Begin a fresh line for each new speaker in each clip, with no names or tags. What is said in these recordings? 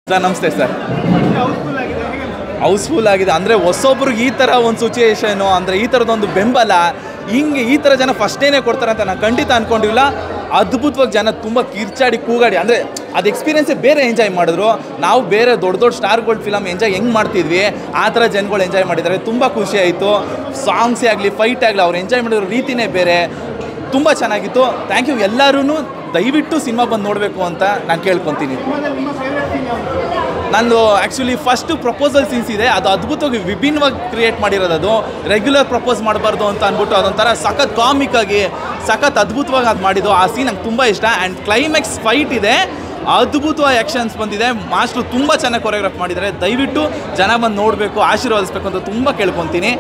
Sir ನಮಸ್ತೆ sir. House full ಆಗಿದೆ ಅಂದರೆ ಹೊಸೊಬ್ರಿಗೆ ಈ ಥರ ಒಂದು ಸಿಚುಯೇಷನು ಅಂದರೆ ಈ ಥರದೊಂದು ಬೆಂಬಲ ಹಿಂಗೆ ಈ ಥರ ಜನ ಫಸ್ಟೇನೆ ಕೊಡ್ತಾರೆ ಅಂತ ನಾನು ಖಂಡಿತ ಅಂದ್ಕೊಂಡಿಲ್ಲ. ಅದ್ಭುತವಾಗಿ ಜನ ತುಂಬ ಕಿರ್ಚಾಡಿ ಕೂಗಾಡಿ ಅಂದರೆ ಅದು ಎಕ್ಸ್ಪೀರಿಯೆನ್ಸೇ ಬೇರೆ ಎಂಜಾಯ್ ಮಾಡಿದ್ರು. ನಾವು ಬೇರೆ ದೊಡ್ಡ ದೊಡ್ಡ ಸ್ಟಾರ್ಗಳ ಫಿಲಮ್ ಎಂಜಾಯ್ ಹೆಂಗೆ ಮಾಡ್ತಿದ್ವಿ ಆ ಥರ ಜನಗಳು ಎಂಜಾಯ್ ಮಾಡಿದ್ದಾರೆ. ತುಂಬ ಖುಷಿ ಆಯಿತು. ಸಾಂಗ್ಸೇ ಆಗಲಿ ಫೈಟ್ ಆಗಲಿ ಅವ್ರು ಎಂಜಾಯ್ ಮಾಡಿರೋ ರೀತಿಯೇ ಬೇರೆ, ತುಂಬ ಚೆನ್ನಾಗಿತ್ತು. Thank you. ಎಲ್ಲರೂ ದಯವಿಟ್ಟು ಸಿನಿಮಾ ಬಂದು ನೋಡಬೇಕು ಅಂತ ನಾನು ಕೇಳ್ಕೊತೀನಿ. ನಂದು ಆ್ಯಕ್ಚುಲಿ ಫಸ್ಟು ಪ್ರಪೋಸಲ್ ಸೀನ್ಸ್ ಇದೆ, ಅದು ಅದ್ಭುತವಾಗಿ ವಿಭಿನ್ನವಾಗಿ ಕ್ರಿಯೇಟ್ ಮಾಡಿರೋದು. ಅದು ರೆಗ್ಯುಲರ್ ಪ್ರಪೋಸ್ ಮಾಡಬಾರ್ದು ಅಂತ ಅಂದ್ಬಿಟ್ಟು ಅದೊಂಥರ ಸಖತ್ ಕಾಮಿಕ್ಕಾಗಿ ಸಖತ್ ಅದ್ಭುತವಾಗಿ ಅದು ಮಾಡಿದ್ದು. ಆ ಸೀನ್ ನಂಗೆ ತುಂಬ ಇಷ್ಟ. ಆ್ಯಂಡ್ ಕ್ಲೈಮ್ಯಾಕ್ಸ್ ಫೈಟ್ ಇದೆ, ಅದ್ಭುತವಾಗಿ ಆ್ಯಕ್ಷನ್ಸ್ ಬಂದಿದೆ. ಮಾಸ್ಟ್ರು ತುಂಬ ಚೆನ್ನಾಗಿ ಕೊರಿಯೋಗ್ರಾಫ್ ಮಾಡಿದ್ದಾರೆ. ದಯವಿಟ್ಟು ಜನ ಬಂದು ನೋಡಬೇಕು, ಆಶೀರ್ವಾದಿಸಬೇಕು ಅಂತ ತುಂಬ ಕೇಳ್ಕೊತೀನಿ.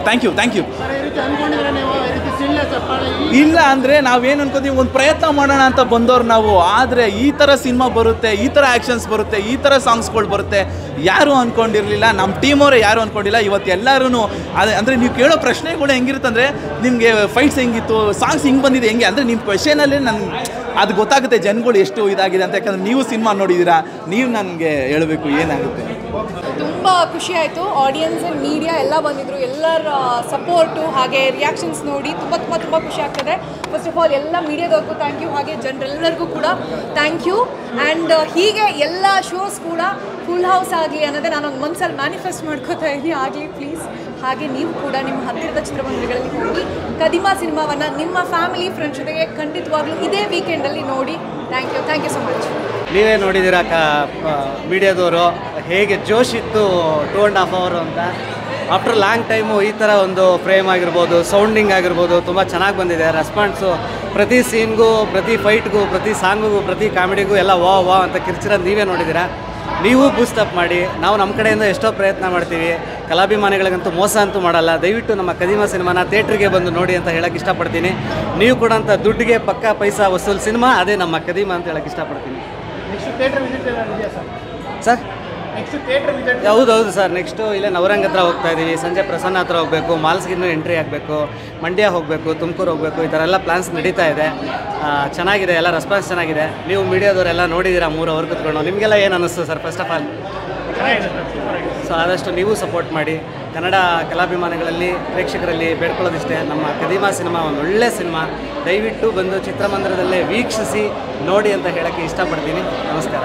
Thank you. ಇಲ್ಲ ಅಂದರೆ ನಾವೇನು ಅನ್ಕೋತೀವಿ, ಒಂದು ಪ್ರಯತ್ನ ಮಾಡೋಣ ಅಂತ ಬಂದವ್ರು ನಾವು. ಆದರೆ ಈ ಥರ ಸಿನಿಮಾ ಬರುತ್ತೆ, ಈ ಥರ ಆ್ಯಕ್ಷನ್ಸ್ ಬರುತ್ತೆ, ಈ ಥರ ಸಾಂಗ್ಸ್ಗಳು ಬರುತ್ತೆ ಯಾರೂ ಅಂದ್ಕೊಂಡಿರಲಿಲ್ಲ. ನಮ್ಮ ಟೀಮವರೇ ಯಾರೂ ಅಂದ್ಕೊಂಡಿಲ್ಲ. ಇವತ್ತು ಎಲ್ಲರೂ ಅಂದರೆ ನೀವು ಕೇಳೋ ಪ್ರಶ್ನೆಗಳು ಹೆಂಗಿರುತ್ತೆ ಅಂದರೆ, ನಿಮಗೆ ಫೈಟ್ಸ್ ಹೆಂಗಿತ್ತು, ಸಾಂಗ್ಸ್ ಹಿಂಗೆ ಬಂದಿದೆ ಹೆಂಗೆ ಅಂದರೆ ನಿಮ್ಮ ಕ್ವೆಶನಲ್ಲೇ ಅದು ಗೊತ್ತಾಗುತ್ತೆ ಜನಗಳು ಎಷ್ಟು ಇದಾಗಿದೆ ಅಂತ. ಯಾಕಂದರೆ ನೀವು ಸಿನಿಮಾ ನೋಡಿದ್ದೀರಾ, ನೀವು ನನಗೆ ಹೇಳಬೇಕು ಏನಾಗುತ್ತೆ.
ತುಂಬ ಖುಷಿ ಆಯಿತು. ಆಡಿಯನ್ಸ್ ಆ್ಯಂಡ್ ಮೀಡಿಯಾ ಎಲ್ಲ ಬಂದಿದ್ದರು. ಎಲ್ಲರ ಸಪೋರ್ಟು ಹಾಗೆ ರಿಯಾಕ್ಷನ್ಸ್ ನೋಡಿ ತುಂಬ ತುಂಬ ತುಂಬ ಖುಷಿ ಆಗ್ತದೆ. ಫಸ್ಟ್ ಆಫ್ ಆಲ್ ಎಲ್ಲ ಮೀಡಿಯಾದವ್ರಿಗೂ ಥ್ಯಾಂಕ್ ಯು, ಹಾಗೆ ಜನರೆಲ್ಲರಿಗೂ ಕೂಡ ಥ್ಯಾಂಕ್ ಯು. ಆ್ಯಂಡ್ ಹೀಗೆ ಎಲ್ಲ ಶೋಸ್ ಕೂಡ ಫುಲ್ ಹೌಸ್ ಆಗಲಿ ಅನ್ನೋದೇ ನಾನು ಒಂದು ಮನಸ್ಸಲ್ಲಿ ಮ್ಯಾನಿಫೆಸ್ಟ್ ಮಾಡ್ಕೋತಾ ಇದ್ದೀನಿ. ಆಗಲಿ ಪ್ಲೀಸ್. ಹಾಗೆ ನೀವು ಕೂಡ ನಿಮ್ಮ ಹತ್ತಿರದ ಚಿತ್ರಮಂದಿರಗಳಲ್ಲಿ ಹೋಗಿ ಕದಿಮಾ ಸಿನಿಮಾವನ್ನು ನಿಮ್ಮ ಫ್ಯಾಮಿಲಿ ಫ್ರೆಂಡ್ಸ್ ಜೊತೆಗೆ ಖಂಡಿತವಾಗ್ಲೂ ಇದೇ ವೀಕೆಂಡಲ್ಲಿ ನೋಡಿ. Thank you so much.
ನೀವೇ ನೋಡಿದ್ದೀರಾ ಮೀಡಿಯಾದವರು ಹೇಗೆ ಜೋಶ್ ಇತ್ತು 2.5 hours ಅಂತ. ಆಫ್ಟರ್ ಲಾಂಗ್ ಟೈಮು ಈ ಥರ ಒಂದು ಫ್ರೇಮ್ ಆಗಿರ್ಬೋದು, ಸೌಂಡಿಂಗ್ ಆಗಿರ್ಬೋದು ತುಂಬ ಚೆನ್ನಾಗಿ ಬಂದಿದೆ. ರೆಸ್ಪಾನ್ಸು ಪ್ರತಿ ಸೀನ್ಗೂ, ಪ್ರತಿ ಫೈಟ್ಗೂ, ಪ್ರತಿ ಸಾಂಗಿಗೂ, ಪ್ರತಿ ಕಾಮಿಡಿಗೂ ಎಲ್ಲ ವಾ ಅಂತ ಕಿರ್ಚಿರೋದು ನೀವೇ ನೋಡಿದ್ದೀರಾ. ನೀವು ಬೂಸ್ಟಪ್ ಮಾಡಿ. ನಾವು ನಮ್ಮ ಕಡೆಯಿಂದ ಎಷ್ಟೋ ಪ್ರಯತ್ನ ಮಾಡ್ತೀವಿ. ಕಲಾಭಿಮಾನಿಗಳಿಗಂತೂ ಮೋಸ ಅಂತೂ ಮಾಡಲ್ಲ. ದಯವಿಟ್ಟು ನಮ್ಮ ಕದಿಮಾ ಸಿನಿಮಾನ ಥಿಯೇಟ್ರಿಗೆ ಬಂದು ನೋಡಿ ಅಂತ ಹೇಳೋಕ್ಕೆ ಇಷ್ಟಪಡ್ತೀನಿ. ನೀವು ಕೂಡ ಅಂತ ದುಡ್ಡಿಗೆ ಪಕ್ಕಾ ಪೈಸಾ ವಸೂಲ್ ಸಿನಿಮಾ ಅದೇ ನಮ್ಮ ಕದಿಮಾ ಅಂತ ಹೇಳೋಕ್ಕೆ ಇಷ್ಟಪಡ್ತೀನಿ. ಸರ್ ಹೌದು ಸರ್. ನೆಕ್ಸ್ಟು ಇಲ್ಲೇ ನವರಂಗ್ ಹತ್ರ ಹೋಗ್ತಾ ಇದ್ದೀವಿ, ಸಂಜೆ ಪ್ರಸನ್ನ ಹತ್ರ ಹೋಗಬೇಕು, ಮಾಲ್ಸ್ಗಿನ್ನೂ ಎಂಟ್ರಿ ಆಗಬೇಕು, ಮಂಡ್ಯ ಹೋಗಬೇಕು, ತುಮಕೂರು ಹೋಗಬೇಕು, ಈ ಥರ ಎಲ್ಲ ಪ್ಲ್ಯಾನ್ಸ್ ನಡೀತಾ ಇದೆ. ಚೆನ್ನಾಗಿದೆ, ಎಲ್ಲ ರೆಸ್ಪಾನ್ಸ್ ಚೆನ್ನಾಗಿದೆ. ನೀವು ಮೀಡಿಯಾದವರೆಲ್ಲ ನೋಡಿದ್ದೀರಾ 3 hours ಕೂತ್ಕೊಂಡು. ನಿಮಗೆಲ್ಲ ಏನು ಅನ್ನಿಸ್ತು sir? First of all so ಆದಷ್ಟು ನೀವು ಸಪೋರ್ಟ್ ಮಾಡಿ. ಕನ್ನಡ ಕಲಾಭಿಮಾನಿಗಳಲ್ಲಿ, ಪ್ರೇಕ್ಷಕರಲ್ಲಿ ಬೇಡ್ಕೊಳ್ಳೋದಿಷ್ಟೇ, ನಮ್ಮ ಕದಿಮಾ ಸಿನಿಮಾ ಒಂದು ಒಳ್ಳೆ ಸಿನಿಮಾ. ದಯವಿಟ್ಟು ಬಂದು ಚಿತ್ರಮಂದಿರದಲ್ಲೇ ವೀಕ್ಷಿಸಿ ನೋಡಿ ಅಂತ ಹೇಳೋಕ್ಕೆ ಇಷ್ಟಪಡ್ತೀನಿ. ನಮಸ್ಕಾರ.